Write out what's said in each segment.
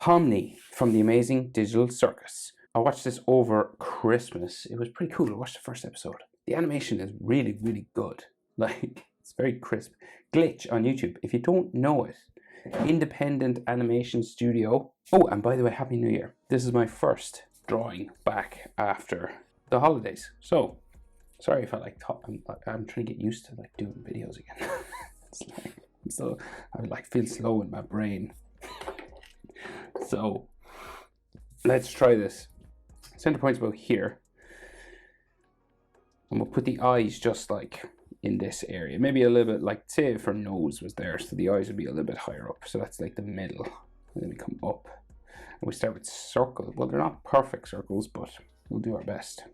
Pomni from the amazing digital circus. I watched this over Christmas. It was pretty cool. I watched the first episode. The animation is really, really good. Like, it's very crisp. Glitch on YouTube. If you don't know it, independent animation studio. Oh, and by the way, Happy New Year. This is my first drawing back after the holidays. So, sorry if I I'm trying to get used to like doing videos again. It's like, so I like feel slow in my brain. So let's try this. Center point's about here. And we'll put the eyes just like in this area. Maybe a little bit like, say if her nose was there, so the eyes would be a little bit higher up. So that's like the middle. And then we come up. And we start with circle. Well, they're not perfect circles, but we'll do our best.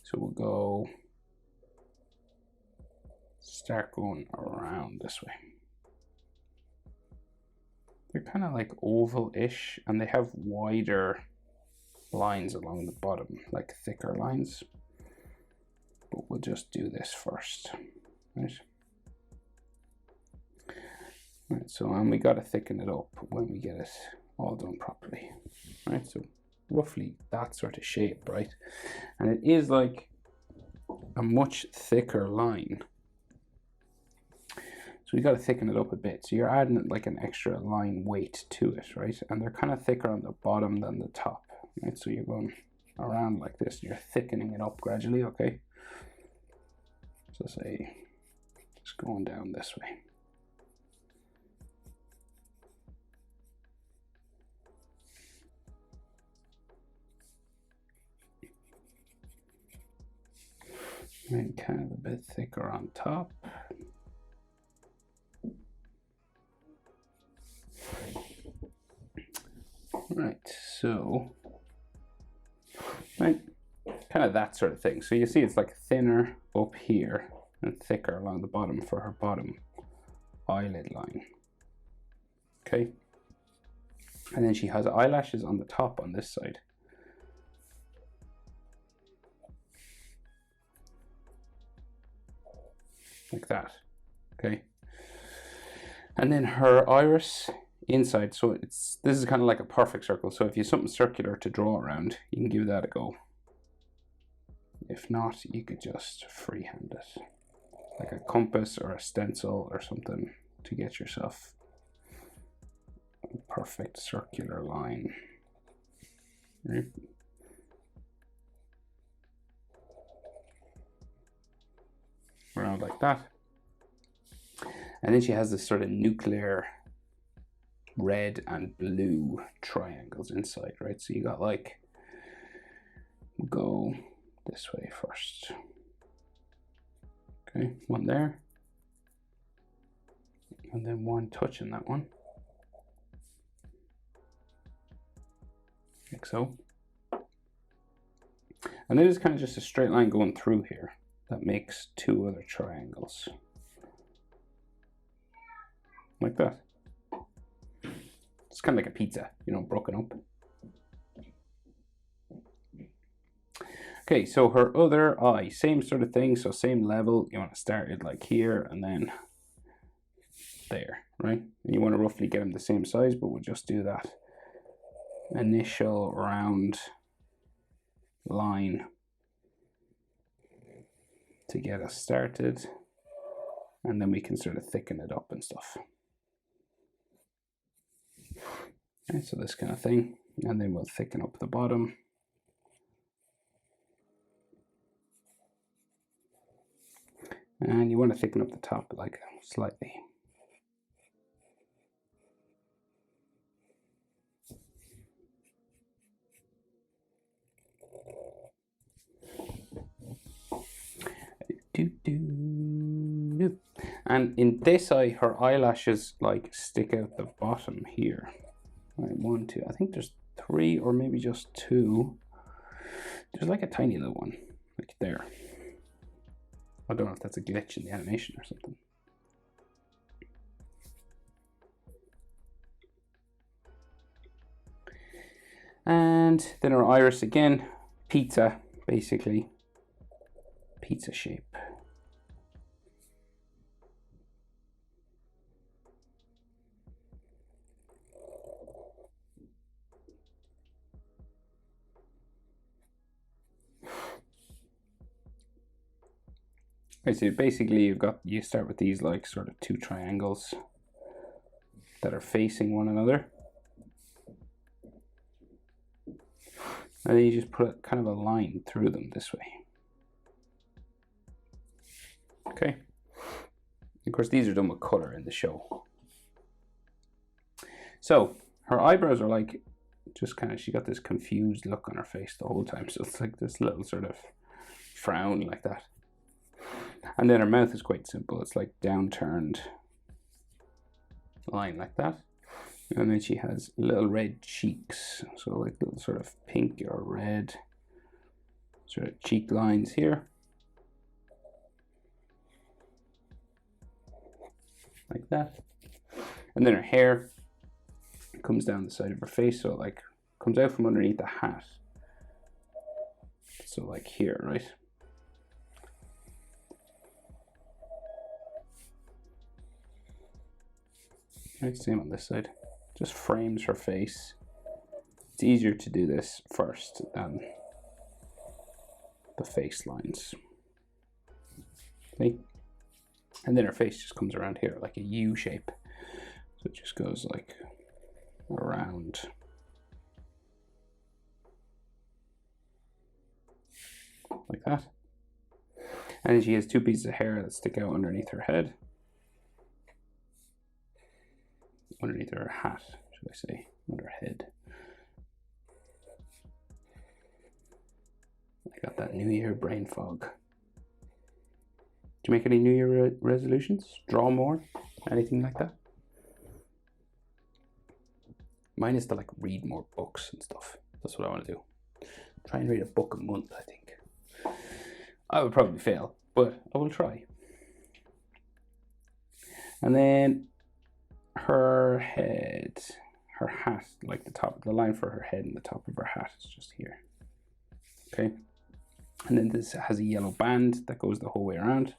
So we'll go, start going around this way. They're kind of like oval-ish, and they have wider lines along the bottom, like thicker lines. But we'll just do this first, right? Right, so and we got to thicken it up when we get it all done properly, right? So roughly that sort of shape, right? And it is like a much thicker line. So we got to thicken it up a bit. So you're adding like an extra line weight to it, right? And they're kind of thicker on the bottom than the top, right? So you're going around like this, and you're thickening it up gradually, okay? So say, just going down this way. And kind of a bit thicker on top. Right, so, right, kind of that sort of thing. So you see it's like thinner up here and thicker along the bottom for her bottom eyelid line. Okay. And then she has eyelashes on the top on this side. Like that, okay? And then her iris inside, so this is kind of like a perfect circle. So if you have something circular to draw around, you can give that a go. If not, you could just freehand it, like a compass or a stencil or something, to get yourself a perfect circular line. Right? Around like that. And then she has this sort of nuclear red and blue triangles inside, right? So you got like, go this way first. Okay, one there. And then one touching that one. Like so. And then it's kind of just a straight line going through here that makes two other triangles. Like that. It's kind of like a pizza, you know, broken up. Okay, so her other eye, same sort of thing, so same level. You want to start it like here and then there, right? And you want to roughly get them the same size, but we'll just do that initial round line to get us started, and then we can sort of thicken it up and stuff. Okay, so this kind of thing, and then we'll thicken up the bottom. And you want to thicken up the top like slightly. And in this eye, her eyelashes like stick out the bottom here. Right, 1, 2. I think there's 3 or maybe just 2. There's like a tiny little one, like there. I don't know if that's a glitch in the animation or something. And then our iris again, pizza, basically. Pizza shape. Right, so basically you start with these like sort of two triangles that are facing one another. And then you just put kind of a line through them this way. Okay. Of course, these are done with color in the show. So her eyebrows are like just kind of, she got this confused look on her face the whole time. So it's like this little sort of frown like that. And then her mouth is quite simple. It's like downturned line like that. And then she has little red cheeks. So like little sort of pink or red sort of cheek lines here. Like that. And then her hair comes down the side of her face, so it like comes out from underneath the hat. So like here, right? Right, same on this side. Just frames her face. It's easier to do this first than the face lines. Okay? And then her face just comes around here like a U shape. So it just goes like around. Like that. And then she has two pieces of hair that stick out underneath her head. Underneath her hat, should I say, under her head. I got that New Year brain fog. Do you make any New Year resolutions? Draw more? Anything like that? Mine is to like read more books and stuff. That's what I want to do. Try and read a book a month, I think. I would probably fail, but I will try. And then her head, her hat, like the line for her head and the top of her hat is just here. Okay. And then this has a yellow band that goes the whole way around.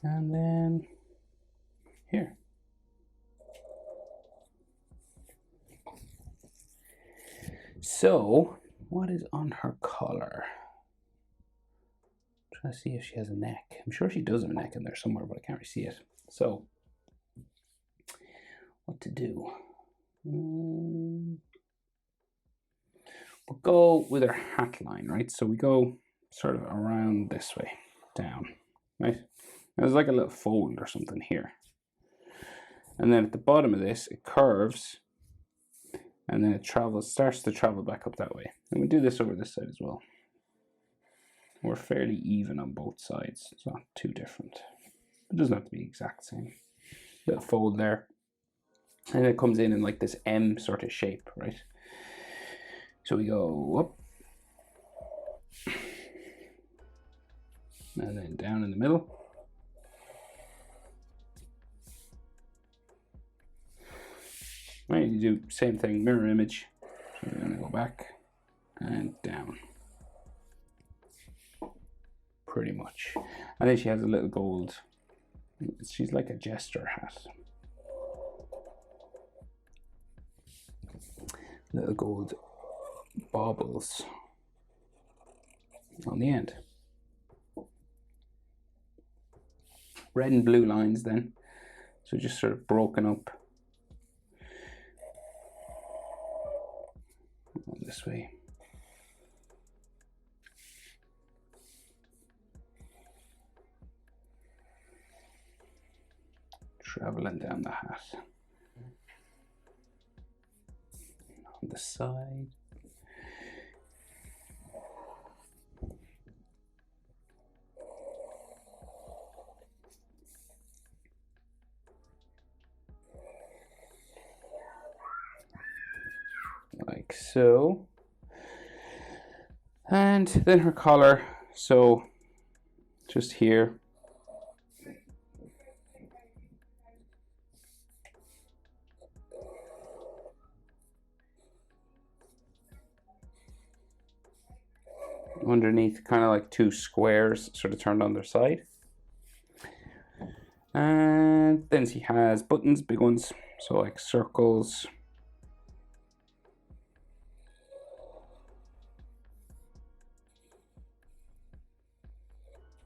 And then here. So, what is on her collar? I'm trying to see if she has a neck. I'm sure she does have a neck in there somewhere, but I can't really see it. So, what to do? We'll go with her hat line, right? So we go sort of around this way, down, right? There's like a little fold or something here. And then at the bottom of this, it curves, and then it starts to travel back up that way. And we do this over this side as well. We're fairly even on both sides. It's not too different. It doesn't have to be exact same. Little fold there. And it comes in like this M sort of shape, right? So we go up. And then down in the middle. Right, you do same thing, mirror image. So we're gonna go back and down. Pretty much. And then she has a little gold, she's like a jester hat. Little gold baubles on the end. Red and blue lines then. So just sort of broken up this way. Traveling down the hat. On the side. Like so. And then her collar, so just here. Underneath, kind of like two squares sort of turned on their side. And then he has buttons, big ones, so like circles.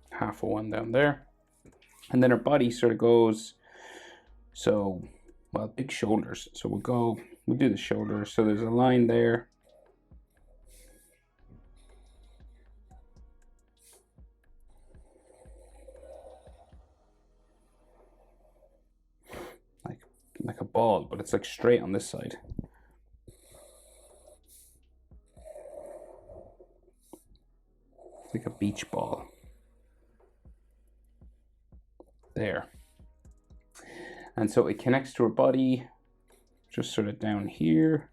Half of one down there. And then her body sort of goes, so, well, big shoulders. So we'll do the shoulders. So there's a line there. Like a ball, but it's like straight on this side. It's like a beach ball. There. And so it connects to her body, just sort of down here.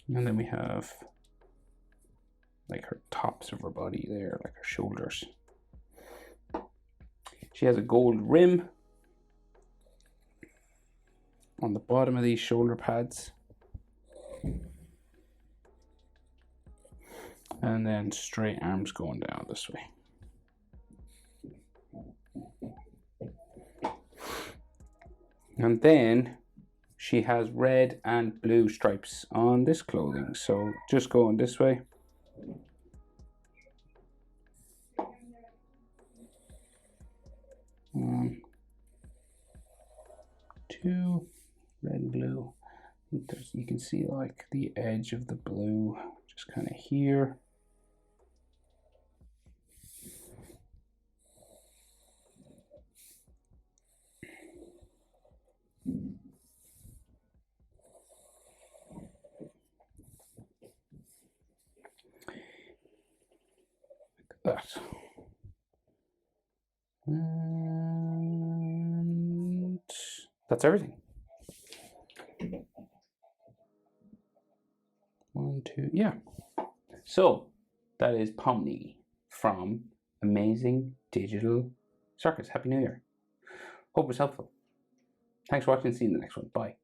And then we have like her tops of her body there, like her shoulders. She has a gold rim on the bottom of these shoulder pads. And then straight arms going down this way. And then she has red and blue stripes on this clothing. So just going this way. One, two, red and blue. You can see like the edge of the blue just kind of here. That. And that's everything. 1, 2, yeah. So that is Pomni from Amazing Digital Circus. Happy New Year. Hope it was helpful. Thanks for watching. See you in the next one. Bye.